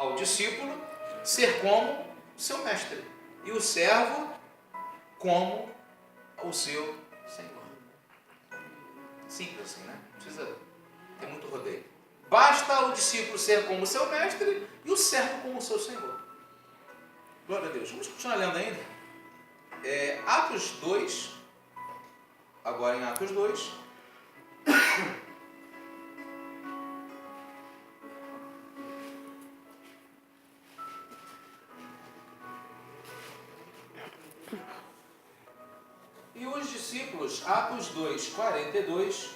ao discípulo ser como seu mestre e o servo como o seu Senhor. Simples assim, né? Não precisa ter muito rodeio. Basta o discípulo ser como seu mestre e o servo como o seu Senhor. Glória a Deus. Vamos continuar lendo ainda. Atos 2, agora em Atos 2. E os discípulos, Atos 2, 42,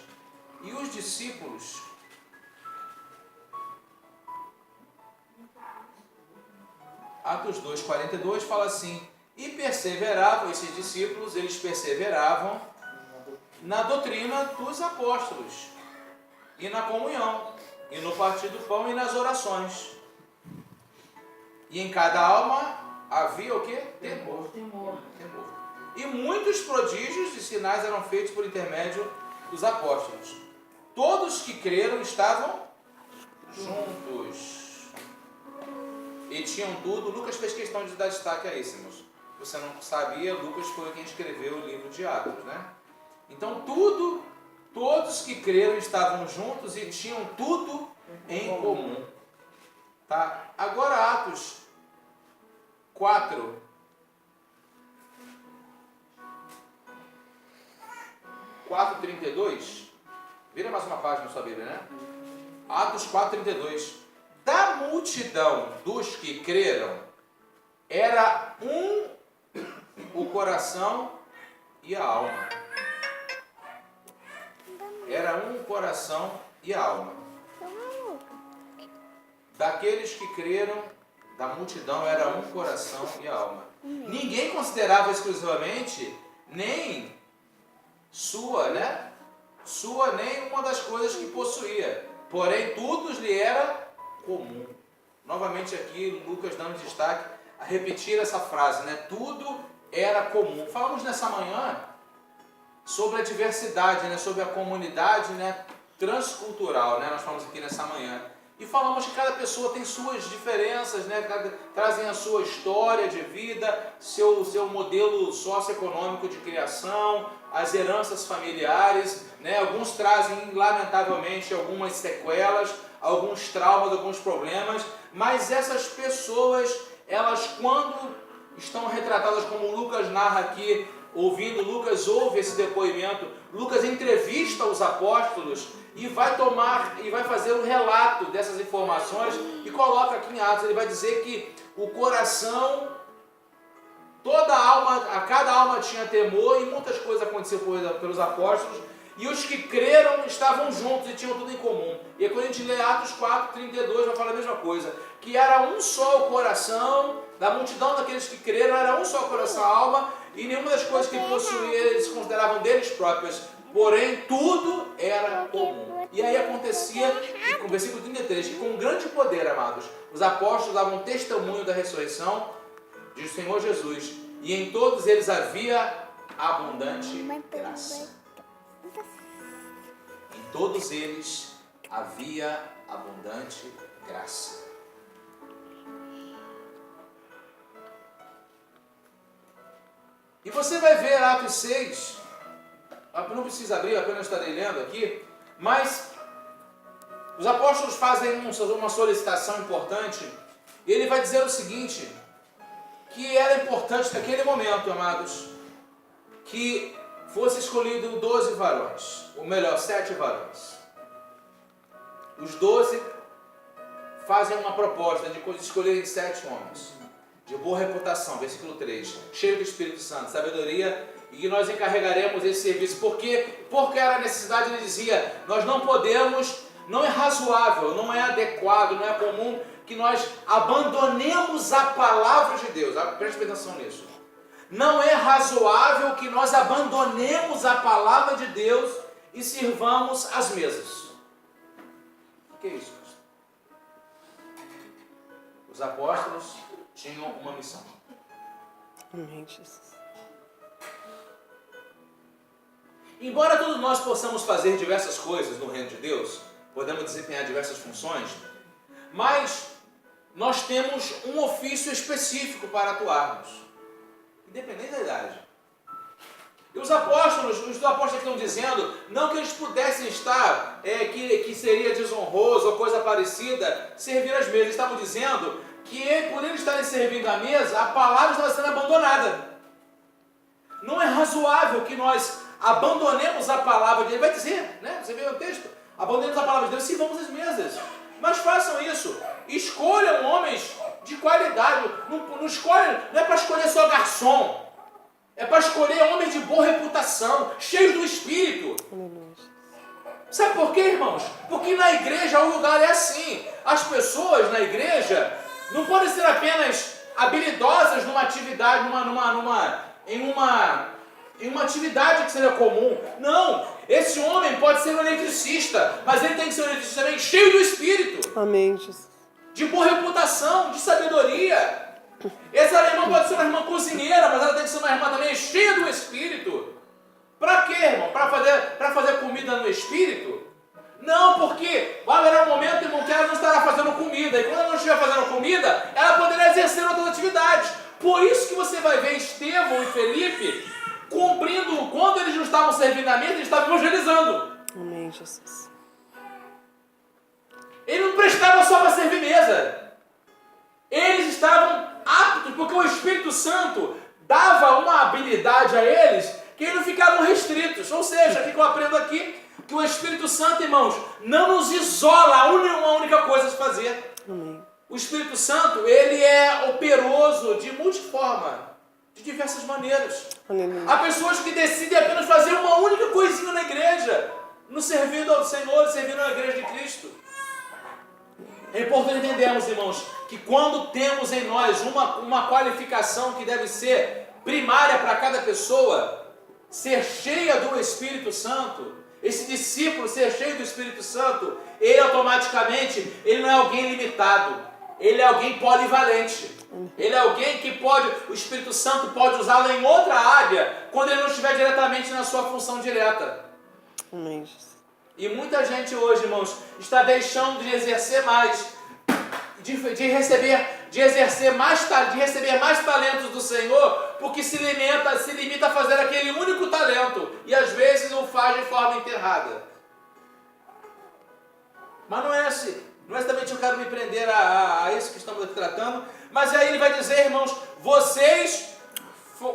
e os discípulos Atos 2, 42 fala assim: e perseveravam, esses discípulos, eles perseveravam na doutrina dos apóstolos, e na comunhão, e no partir do pão, e nas orações. E em cada alma havia o quê? Temor. E muitos prodígios e sinais eram feitos por intermédio dos apóstolos. Todos que creram estavam juntos. E tinham tudo. Lucas fez questão de dar destaque a isso, irmãos. Você não sabia, Lucas foi quem escreveu o livro de Atos, né? Então todos que creram estavam juntos e tinham tudo em comum. Tá? Agora Atos 4. Atos 4:32. Vira mais uma página na sua Bíblia, né? Atos 4:32. Da multidão dos que creram, era o coração e a alma. Era um coração e a alma. Daqueles que creram, da multidão, era um coração e a alma. Ninguém considerava exclusivamente nem sua, né? Sua nem uma das coisas que possuía. Porém, tudo lhe era comum. Novamente aqui, Lucas dando destaque a repetir essa frase, né? Tudo era comum. Falamos nessa manhã sobre a diversidade, né? Sobre a comunidade, né? Transcultural, né? Nós falamos aqui nessa manhã. E falamos que cada pessoa tem suas diferenças, né? Trazem a sua história de vida, seu modelo socioeconômico de criação, as heranças familiares, né? Alguns trazem, lamentavelmente, algumas sequelas, alguns traumas, alguns problemas, mas essas pessoas, elas quando estão retratadas como Lucas narra aqui, Lucas ouve esse depoimento, Lucas entrevista os apóstolos e vai fazer um relato dessas informações e coloca aqui em Atos. Ele vai dizer que o coração, a cada alma tinha temor e muitas coisas aconteciam pelos apóstolos, e os que creram estavam juntos e tinham tudo em comum. E aí, quando a gente lê Atos 4:32, vai falar a mesma coisa, que era um só o coração, da multidão daqueles que creram, era um só o coração, a alma, e nenhuma das coisas que possuíam eles consideravam deles próprias, porém tudo era comum. E aí acontecia, no versículo 33, que com grande poder, amados, os apóstolos davam testemunho da ressurreição do Senhor Jesus, e em todos eles havia abundante graça. Em todos eles havia abundante graça. E você vai ver Atos 6, não precisa abrir, apenas estarei lendo aqui, mas os apóstolos fazem uma solicitação importante, e ele vai dizer o seguinte, que era importante naquele momento, amados, que fosse escolhido 12 varões, ou melhor, 7 varões. Os 12 fazem uma proposta de escolherem 7 homens, de boa reputação, versículo 3, cheio do Espírito Santo, sabedoria, e que nós encarregaremos esse serviço. Por quê? Porque era necessidade, ele dizia, nós não podemos, não é razoável, não é adequado, não é comum que nós abandonemos a palavra de Deus. Preste atenção nisso. Não é razoável que nós abandonemos a palavra de Deus e sirvamos as mesas. O que é isso? Os apóstolos tinham uma missão. Amém, Jesus. Embora todos nós possamos fazer diversas coisas no reino de Deus, podemos desempenhar diversas funções, mas nós temos um ofício específico para atuarmos, independente da idade. E os apóstolos estão dizendo, não que eles pudessem estar, que seria desonroso ou coisa parecida, servir às mesas. Eles estavam dizendo que por eles estarem servindo à mesa, a palavra estava sendo abandonada. Não é razoável que nós abandonemos a palavra de Deus. Ele vai dizer, né? Você vê o texto, abandonemos a palavra de Deus e vamos às mesas. Mas façam isso. Escolham homens de qualidade. Não é para escolher só garçom. É para escolher homens de boa reputação, cheios do Espírito. Sabe por quê, irmãos? Porque na igreja o lugar é assim. As pessoas na igreja não podem ser apenas habilidosas numa atividade, em uma atividade que seja comum. Não. Esse homem pode ser um eletricista, mas ele tem que ser um eletricista também cheio do Espírito. Amém, Jesus. De boa reputação, de sabedoria. Essa irmã pode ser uma irmã cozinheira, mas ela tem que ser uma irmã também cheia do Espírito. Para quê, irmão? Para fazer comida no Espírito? Não, porque vai haver um momento, irmão, que ela não estará fazendo comida. E quando ela não estiver fazendo comida, ela poderá exercer outras atividades. Por isso que você vai ver Estevão e Felipe cumprindo, quando eles não estavam servindo a mesa, eles estavam evangelizando. Amém, Jesus. Eles não prestavam só para servir mesa. Eles estavam aptos, porque o Espírito Santo dava uma habilidade a eles que eles não ficavam restritos. Ou seja, o que eu aprendo aqui? Que o Espírito Santo, irmãos, não nos isola a uma única coisa a fazer. Amém. O Espírito Santo, ele é operoso de multiforma, de diversas maneiras. Aleluia. Há pessoas que decidem apenas fazer uma única coisinha na igreja, no servindo ao Senhor, servindo à igreja de Cristo. É importante entendermos, irmãos, que quando temos em nós uma qualificação que deve ser primária para cada pessoa, ser cheia do Espírito Santo, esse discípulo ser cheio do Espírito Santo, ele automaticamente, ele não é alguém limitado, ele é alguém polivalente. Ele é alguém que o Espírito Santo pode usá-lo em outra área, quando ele não estiver diretamente na sua função direta. Amém, Jesus. E muita gente hoje, irmãos, está deixando de exercer mais, de receber mais talentos do Senhor, porque se limita a fazer aquele único talento, e às vezes o faz de forma enterrada. Mas não é assim. Não é exatamente eu quero me prender a isso que estamos aqui tratando, mas aí ele vai dizer, irmãos, vocês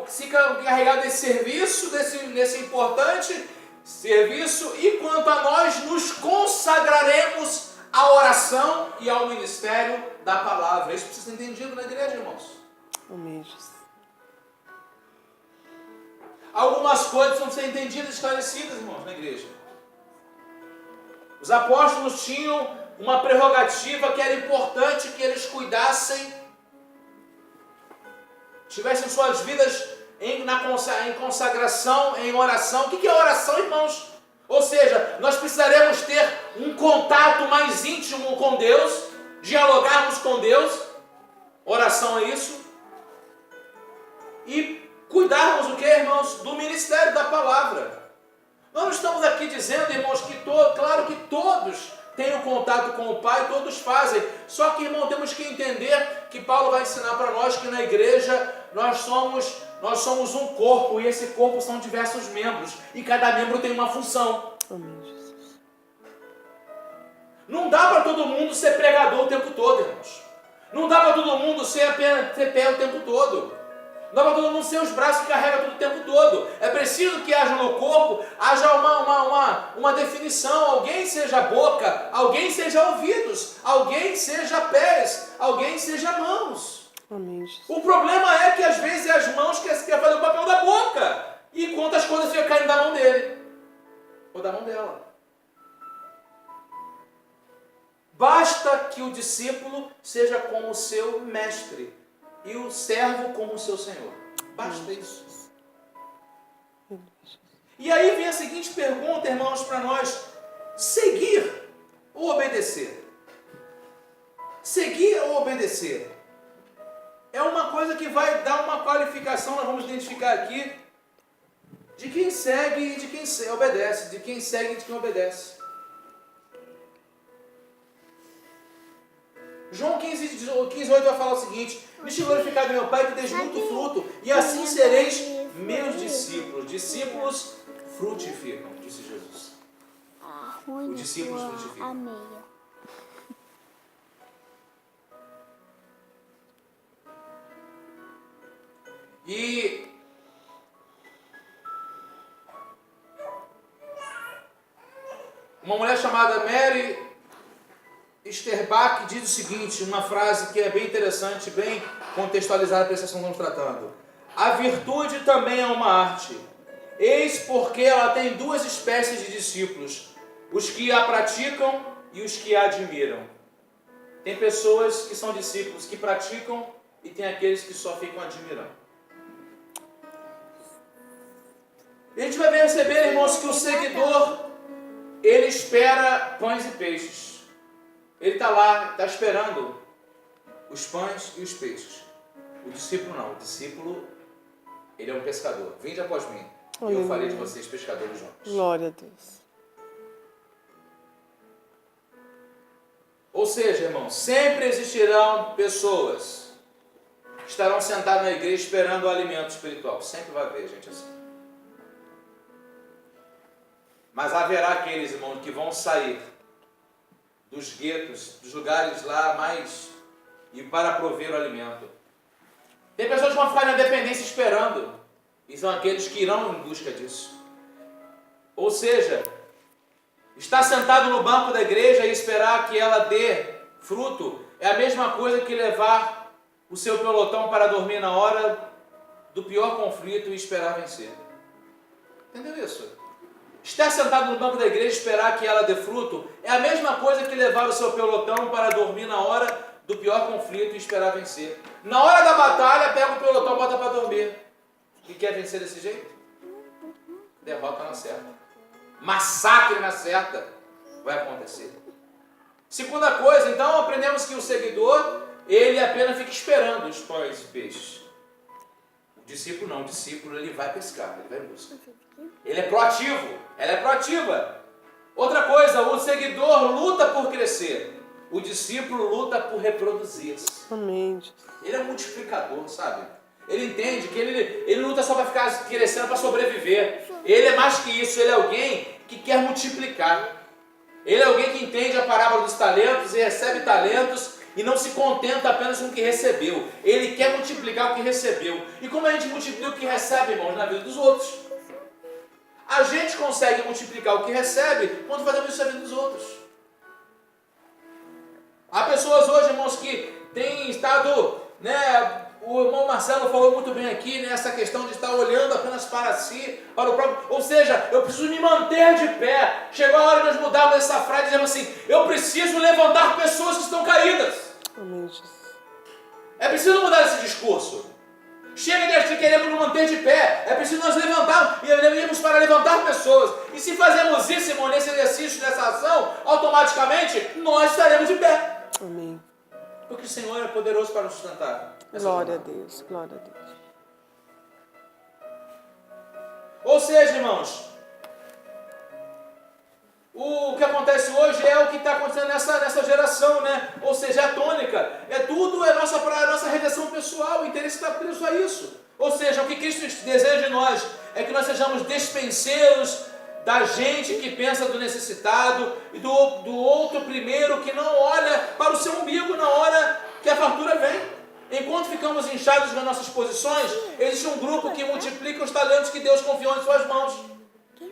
se encarregaram desse serviço, desse importante serviço, e quanto a nós, nos consagraremos à oração e ao ministério da palavra. Isso precisa ser entendido na igreja, irmãos. Amém, Jesus. Algumas coisas precisam ser entendidas e esclarecidas, irmãos, na igreja. Os apóstolos tinham uma prerrogativa que era importante que eles cuidassem, tivessem suas vidas em consagração, em oração. O que é oração, irmãos? Ou seja, nós precisaremos ter um contato mais íntimo com Deus, dialogarmos com Deus, oração é isso, e cuidarmos o que, irmãos? Do ministério da palavra. Nós não estamos aqui dizendo, irmãos, claro que todos têm um contato com o Pai, todos fazem. Só que, irmão, temos que entender que Paulo vai ensinar para nós que na igreja nós somos um corpo, e esse corpo são diversos membros, e cada membro tem uma função. Amém, Jesus. Não dá para todo mundo ser pregador o tempo todo, irmãos. Não dá para todo mundo ser pé o tempo todo. Não dá para todo mundo ser os braços que carrega tudo o tempo todo. É preciso que haja no corpo, haja uma definição. Alguém seja boca, alguém seja ouvidos, alguém seja pés, alguém seja mãos. Amém, Jesus. O problema é que às vezes as mãos querem fazer o papel da boca, enquanto as coisas ficam caindo da mão dele ou da mão dela. Basta que o discípulo seja como o seu mestre e o servo como o seu Senhor. Basta isso. E aí vem a seguinte pergunta, irmãos, para nós: seguir ou obedecer? Seguir ou obedecer? É uma coisa que vai dar uma qualificação, nós vamos identificar aqui, de quem segue e de quem obedece, de quem segue e de quem obedece. João 15:8 vai falar o seguinte: nisto glorificado meu Pai, que deis muito fruto, e assim sereis meus discípulos. Discípulos frutificam, disse Jesus. Os discípulos frutificam. Meia. E uma mulher chamada Mary Sterbach diz o seguinte, uma frase que é bem interessante, bem contextualizada para essa questão que estamos tratando. A virtude também é uma arte. Eis porque ela tem duas espécies de discípulos, os que a praticam e os que a admiram. Tem pessoas que são discípulos que praticam e tem aqueles que só ficam admirando. E a gente vai perceber, irmãos, que o seguidor, ele espera pães e peixes. Ele está lá, está esperando os pães e os peixes. O discípulo não. O discípulo, ele é um pescador. Vinde após mim. E eu farei de vocês pescadores juntos. Glória a Deus. Ou seja, irmãos, sempre existirão pessoas que estarão sentadas na igreja esperando o alimento espiritual. Sempre vai haver gente assim. Mas haverá aqueles, irmãos, que vão sair dos guetos, dos lugares lá mais, e para prover o alimento. Tem pessoas que vão ficar na dependência esperando, e são aqueles que irão em busca disso. Ou seja, estar sentado no banco da igreja e esperar que ela dê fruto é a mesma coisa que levar o seu pelotão para dormir na hora do pior conflito e esperar vencer. Entendeu isso? Estar sentado no banco da igreja e esperar que ela dê fruto é a mesma coisa que levar o seu pelotão para dormir na hora do pior conflito e esperar vencer. Na hora da batalha, pega o pelotão e bota para dormir. E quer vencer desse jeito? Derrota na certa. Massacre na certa vai acontecer. Segunda coisa, então, aprendemos que o seguidor, ele apenas fica esperando os pães e peixes. O discípulo não, o discípulo ele vai pescar, ele vai em busca. Ele é proativo, ela é proativa. Outra coisa, o seguidor luta por crescer. O discípulo luta por reproduzir-se. Amém. Ele é um multiplicador, sabe? Ele entende que ele luta só para ficar crescendo, para sobreviver. Ele é mais que isso, ele é alguém que quer multiplicar. Ele é alguém que entende a parábola dos talentos e recebe talentos e não se contenta apenas com o que recebeu. Ele quer multiplicar o que recebeu. E como a gente multiplica o que recebe, irmãos, na vida dos outros? A gente consegue multiplicar o que recebe quando fazemos isso na vida dos outros. Há pessoas hoje, irmãos, que têm estado, né, o irmão Marcelo falou muito bem aqui, né, essa questão de estar olhando apenas para si, para o próprio. Ou seja, eu preciso me manter de pé. Chegou a hora de nós mudarmos essa frase dizendo assim: eu preciso levantar pessoas que estão caídas. Amém, Jesus. É preciso mudar esse discurso. Chega de queremos nos manter de pé. É preciso nós levantar, e irmos para levantar pessoas. E se fazemos isso, irmão, nesse exercício, nessa ação, automaticamente nós estaremos de pé. Amém. Porque o Senhor é poderoso para nos sustentar. Glória a Deus, glória a Deus. Ou seja, irmãos, o que acontece hoje é o que está acontecendo nessa geração, né? Ou seja, a tônica, tudo é para a nossa redenção pessoal, o interesse está preso a isso. Ou seja, o que Cristo deseja de nós é que nós sejamos despenseiros da gente que pensa do necessitado e do outro primeiro que não olha para o seu umbigo na hora que a fartura vem. Enquanto ficamos inchados nas nossas posições, existe um grupo que multiplica os talentos que Deus confiou em suas mãos.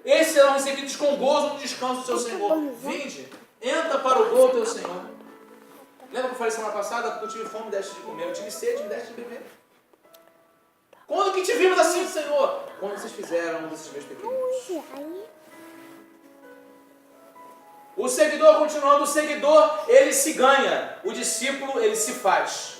Esses serão recebidos com gozo no descanso do seu Senhor. Vinde, entra para o gol do teu Senhor. Lembra que eu falei semana passada? Porque eu tive fome, deste de comer. Eu tive sede, me deste de beber. Quando que te vimos assim, Senhor? Quando vocês fizeram um desses meus pequeninos. O seguidor, continuando, o seguidor, ele se ganha. O discípulo, ele se faz.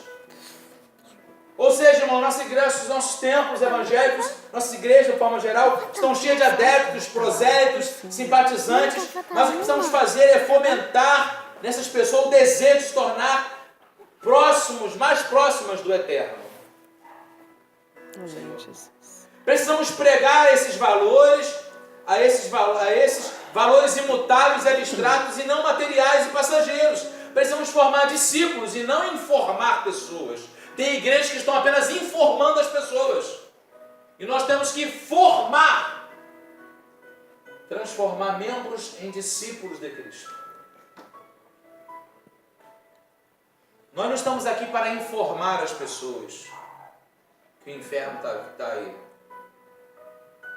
Ou seja, irmão, nossa igreja, os nossos templos evangélicos, nossas igrejas, de forma geral, estão cheias de adeptos, prosélitos, simpatizantes, mas o que precisamos fazer é fomentar nessas pessoas o desejo de se tornar próximos, mais próximas do Eterno. Amém, Jesus. Precisamos pregar esses valores, a esses valores imutáveis e abstratos e não materiais e passageiros. Precisamos formar discípulos e não informar pessoas. Tem igrejas que estão apenas informando as pessoas. E nós temos que formar, transformar membros em discípulos de Cristo. Nós não estamos aqui para informar as pessoas que o inferno está aí,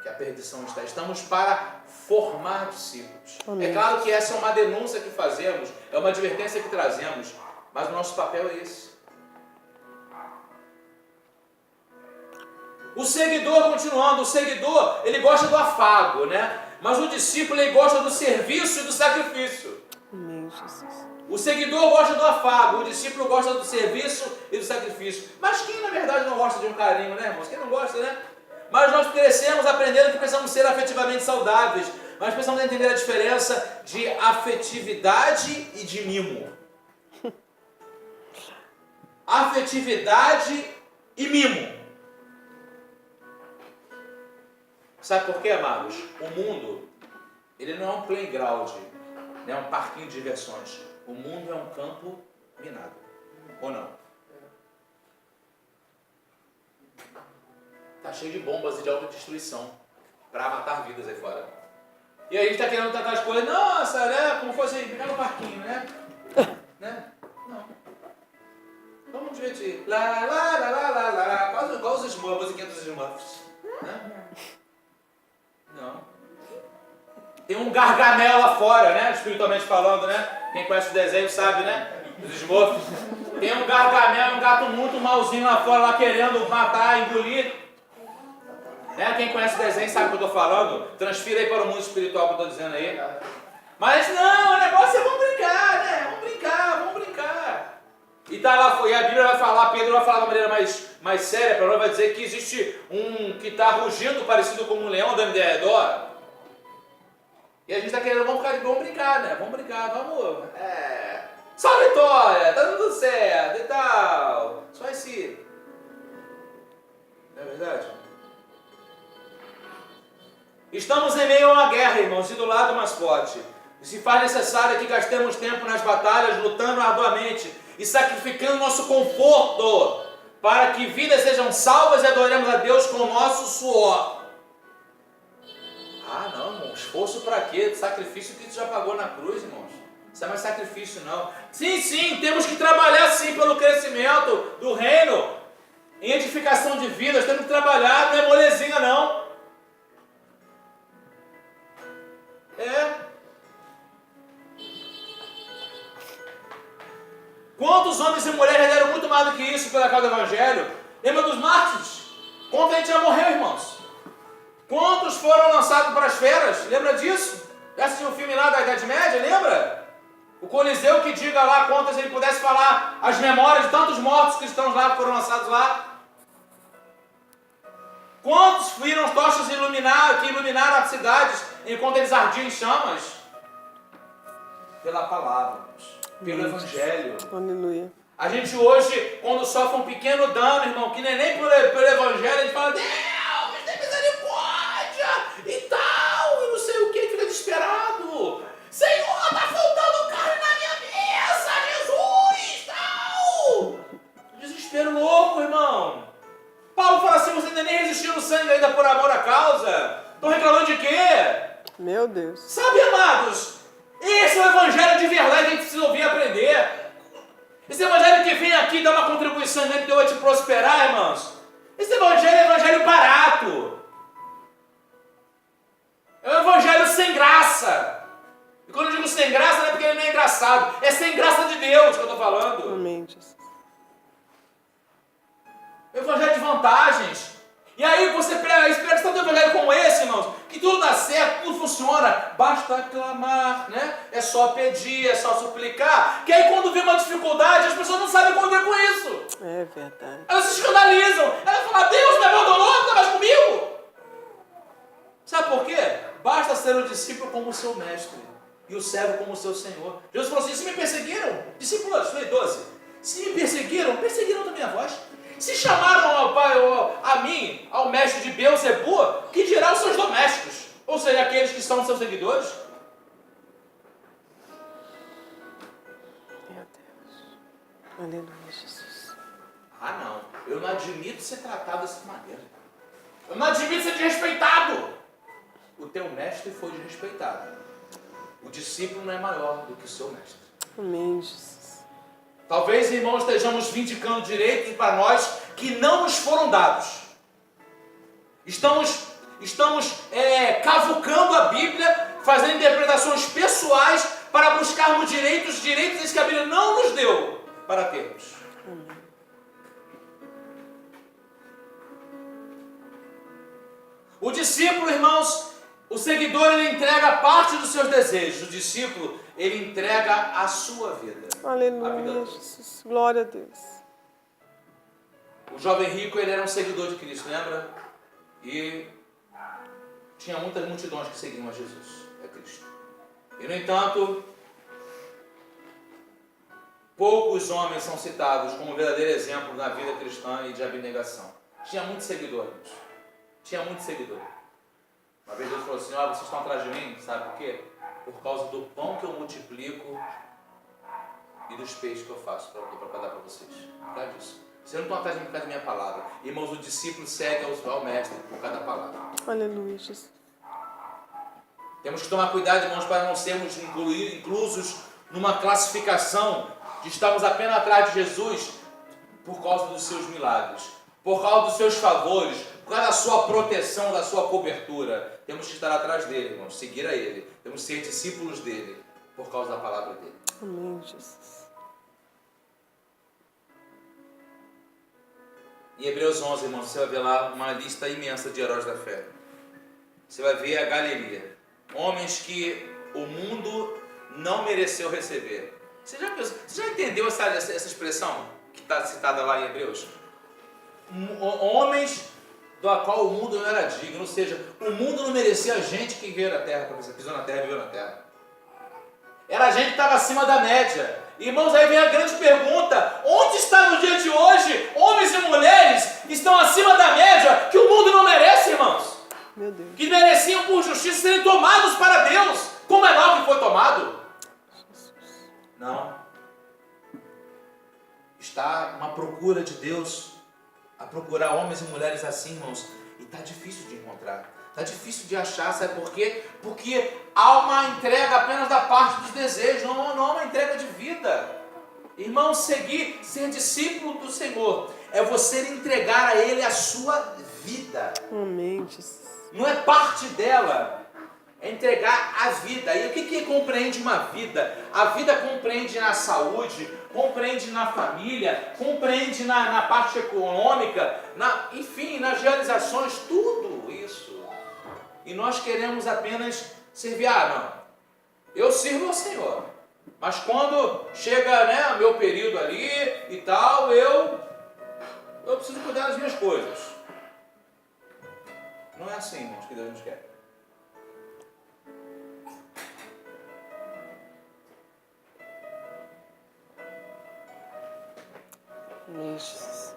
que a perdição está. Estamos para formar discípulos. Amém. É claro que essa é uma denúncia que fazemos, é uma advertência que trazemos, mas o nosso papel é esse. O seguidor, continuando, o seguidor, ele gosta do afago, né? Mas o discípulo, ele gosta do serviço e do sacrifício. Amém, Jesus. O seguidor gosta do afago, o discípulo gosta do serviço e do sacrifício. Mas quem, na verdade, não gosta de um carinho, né, irmãos? Quem não gosta, né? Mas nós crescemos aprendendo que precisamos ser afetivamente saudáveis. Mas precisamos entender a diferença de afetividade e de mimo. Afetividade e mimo. Sabe por quê, amados? O mundo, ele não é um playground, não é um parquinho de diversões. O mundo é um campo minado. Ou não? Está cheio de bombas e de autodestruição para matar vidas aí fora. E aí a gente está querendo tratar as coisas, nossa, né? Como fosse brincar no parquinho, né? Né? Não. Vamos divertir. Lá, lá, lá, lá, lá, lá. Quase igual os Smurfs, a musiquinha dos Smurfs. Né? Não. Tem um Gargamel lá fora, né? Espiritualmente falando, né? Quem conhece o desenho sabe, né? Os Smurfs. Tem um Gargamel, um gato muito malzinho lá fora, lá querendo matar, engolir. Né? Quem conhece o desenho sabe o que eu estou falando. Transfira aí para o mundo espiritual que eu estou dizendo aí. Mas não, o negócio é vamos brincar, né? Vamos brincar, vamos brincar. E, tá lá, e a Bíblia vai falar, Pedro vai falar de uma maneira mais séria para nós, vai dizer que existe um que está rugindo parecido com um leão dando de redor. E a gente está querendo, vamos brincar, né? Vamos brincar, vamos. Só vitória, tá tudo certo e tal. Só esse. Não é verdade? Estamos em meio a uma guerra, irmãos, e do lado mais forte. E se faz necessário que gastemos tempo nas batalhas, lutando arduamente e sacrificando nosso conforto para que vidas sejam salvas e adoremos a Deus com o nosso suor. Ah, não, irmão, esforço para quê? Sacrifício que tu já pagou na cruz, irmãos. Isso não é mais sacrifício, não. Sim, temos que trabalhar sim pelo crescimento do reino, em edificação de vidas, temos que trabalhar, não é molezinha, não. Quantos homens e mulheres deram muito mais do que isso pela causa do Evangelho? Lembra dos mártires? Quanta gente já morreu, irmãos? Quantos foram lançados para as feras? Lembra disso? Já assistiu um filme lá da Idade Média, lembra? O Coliseu que diga lá quantas ele pudesse falar as memórias de tantos mortos cristãos lá que foram lançados lá. Quantos viram tochas que iluminaram as cidades enquanto eles ardiam em chamas? Pela palavra, pelo Evangelho. Aleluia. A gente hoje, quando sofre um pequeno dano, irmão, que nem pelo Evangelho, a gente fala, Deus, tem misericórdia e tal, e não sei o que, fica desesperado. Senhor, tá faltando carne na minha mesa, Jesus, tal. Desespero louco, irmão. Paulo fala assim, você ainda nem resistiu no sangue ainda por amor à causa. Estão reclamando de quê? Meu Deus. Sabe, amados, esse é o Evangelho de verdade que a gente precisa ouvir e aprender. Esse Evangelho que vem aqui dar uma contribuição dentro que Deus vai te prosperar, irmãos. Esse Evangelho é um Evangelho barato. É um Evangelho sem graça. E quando eu digo sem graça, não é porque ele não é engraçado. É sem graça de Deus que eu estou falando. Amém, Jesus. É um Evangelho de vantagens. E aí você espera que você tenha um Evangelho como esse, irmãos, que tudo dá certo, tudo funciona. Basta clamar, né? É só pedir, é só suplicar. Que aí quando vem uma dificuldade, as pessoas não sabem conviver com isso. É verdade. Elas se escandalizam. Elas falam, Deus me abandonou, não está mais comigo. Sabe por quê? Basta ser o discípulo como o seu mestre e o servo como o seu Senhor. Jesus falou assim, se me perseguiram, discípulos, foi 12. Se me perseguiram, perseguiram também a vós. Se chamaram ao pai, a mim, ao mestre de Beelzebu, que dirá os seus domésticos, ou seja, aqueles que são seus seguidores. Meu Aleluia, Jesus. Ah, não. Eu não admito ser tratado dessa maneira. Eu não admito ser desrespeitado. O teu mestre foi desrespeitado. O discípulo não é maior do que o seu mestre. Amém, Jesus. Talvez, irmãos, estejamos vindicando direitos para nós que não nos foram dados. Estamos cavucando a Bíblia, fazendo interpretações pessoais para buscarmos direitos que a Bíblia não nos deu para termos. Amém. O discípulo, irmãos, o seguidor, ele entrega parte dos seus desejos. O discípulo, ele entrega a sua vida. Aleluia, Jesus. Glória a Deus. O jovem rico, ele era um seguidor de Cristo, lembra? E tinha muitas multidões que seguiam a Jesus, a Cristo. E, no entanto, poucos homens são citados como um verdadeiro exemplo na vida cristã e de abnegação. Tinha muitos seguidores. Tinha muito seguidor. Uma vez Deus falou assim: olha, vocês estão atrás de mim, sabe por quê? Por causa do pão que eu multiplico e dos peixes que eu faço para dar para vocês. Por causa disso. Vocês não estão atrás de mim por causa da minha palavra. Irmãos, o discípulo segue ao mestre por causa da palavra. Aleluia, Jesus. Temos que tomar cuidado, irmãos, para não sermos inclusos numa classificação de estarmos apenas atrás de Jesus por causa dos seus milagres, por causa dos seus favores, por causa da sua proteção, da sua cobertura. Temos que estar atrás dele, irmãos, seguir a ele. Temos que ser discípulos dele por causa da palavra dele. Amém, Jesus. Em Hebreus 11, irmãos, você vai ver lá uma lista imensa de heróis da fé. Você vai ver a galeria. Homens que o mundo não mereceu receber. Você já entendeu essa expressão que está citada lá em Hebreus? Homens do qual o mundo não era digno. Ou seja, o mundo não merecia a gente que veio na terra, pisou na terra e viveu na terra. Era a gente que estava acima da média. Irmãos, aí vem a grande pergunta: onde está no dia de hoje homens e mulheres que estão acima da média, que o mundo não merece, irmãos? Meu Deus. Que mereciam por justiça serem tomados para Deus, como é mal que foi tomado? Não. Está uma procura de Deus, a procurar homens e mulheres assim, irmãos, e está difícil de encontrar. Está difícil de achar, sabe por quê? Porque há uma entrega apenas da parte dos desejos, não há uma entrega de vida. Irmão, ser discípulo do Senhor é você entregar a Ele a sua vida. Amém, Jesus. Não é parte dela, é entregar a vida. E o que compreende uma vida? A vida compreende na saúde, compreende na família, compreende na parte econômica, enfim, nas realizações, tudo isso. E nós queremos apenas servir. Não, eu sirvo ao Senhor, mas quando chega, meu período ali e tal, eu preciso cuidar das minhas coisas. Não é assim, irmãos, que Deus nos quer. Amém, Jesus.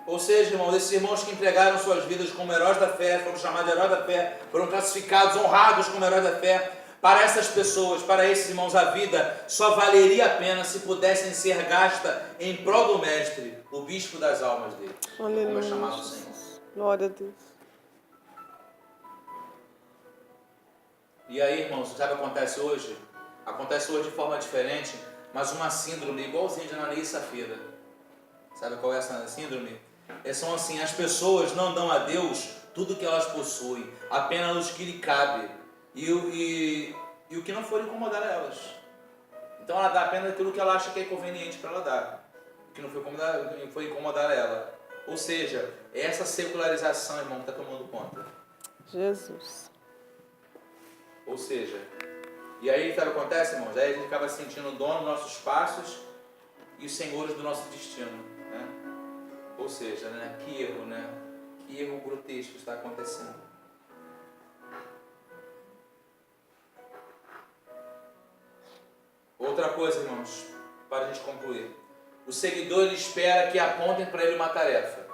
Ou seja, irmãos, esses irmãos que entregaram suas vidas como heróis da fé, foram chamados de heróis da fé, foram classificados, honrados como heróis da fé. Para essas pessoas, para esses irmãos, a vida só valeria a pena se pudessem ser gasta em prol do Mestre, o bispo das almas dele. Aleluia, como é chamado o Senhor. Jesus. Glória a Deus. E aí, irmãos, sabe o que acontece hoje? Acontece hoje de forma diferente, mas uma síndrome igualzinha de Ananias e Safira. Sabe qual é essa síndrome? São assim: as pessoas não dão a Deus tudo que elas possuem, apenas o que lhe cabe. E o que não for incomodar elas. Então ela dá apenas aquilo que ela acha que é conveniente para ela dar. O que não foi incomodar ela. Ou seja, essa secularização, irmão, está tomando conta. Jesus. Ou seja, e aí sabe o que acontece, irmãos? Aí a gente acaba se sentindo o dono dos nossos passos e os senhores do nosso destino. Né? Ou seja, que erro, que erro grotesco está acontecendo. Outra coisa, irmãos, para a gente concluir. O seguidor ele espera que apontem para ele uma tarefa.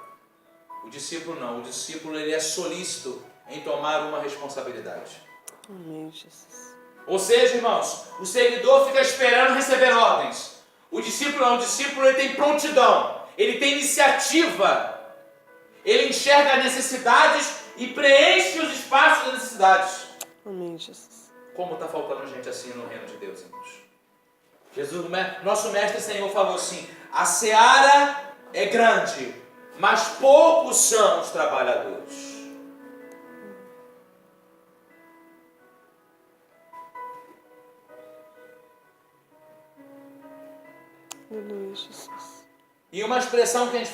O discípulo não. O discípulo ele é solícito em tomar uma responsabilidade. Amém, Jesus. Ou seja, irmãos, o seguidor fica esperando receber ordens. O discípulo não, o discípulo ele tem prontidão, ele tem iniciativa, ele enxerga as necessidades e preenche os espaços das necessidades. Amém, Jesus. Como está faltando gente assim no reino de Deus, irmãos? Jesus, nosso mestre Senhor, falou assim: a seara é grande, mas poucos são os trabalhadores. Aleluia, Jesus. E uma expressão que a gente